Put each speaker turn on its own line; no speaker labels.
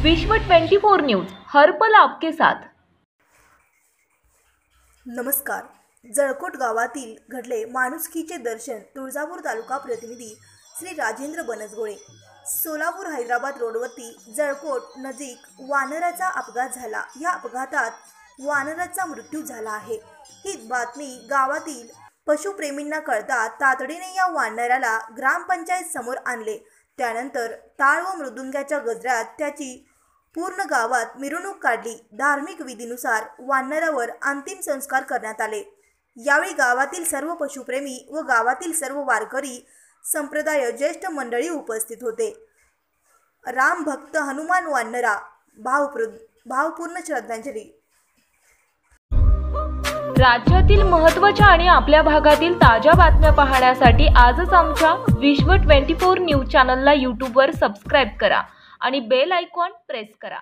विश्व 24 न्यूज हर पल आपके साथ।
नमस्कार। जळकोट गावातील घडले माणुसकीचे दर्शन। तुळजापूर तालुका प्रतिनिधी श्री राजेंद्र बनसगोळे। सोलापूर हैदराबाद रोडवरती जळकोट नजीक वानराचा अपघात झाला। या अपघातात वानराचा मृत्यू झाला आहे। ही बातमी गावातील पशुप्रेमींना कळता तातडीने या वानराला ग्रामपंचायत समोर आणले। त्यानंतर टाळ व मृदुंगाच्या गजरात त्याची पूर्ण गावात मिरवणूक काढली। धार्मिक विधीनुसार वानरावर अंतिम संस्कार करण्यात आले। यावेळी गावातील सर्व पशुप्रेमी व गावातील सर्व वारकरी संप्रदाय ज्येष्ठ मंडळी उपस्थित होते। राम भक्त हनुमान वानरा भावपूर्ण श्रद्धांजली।
राज्यातील महत्त्वाच्या आणि आपल्या भागातील ताज्या बातम्या पाहण्यासाठी आजच आमच्या विश्व 24 न्यूज चॅनलला YouTube वर सबस्क्राइब करा आणि बेल आयकॉन प्रेस करा।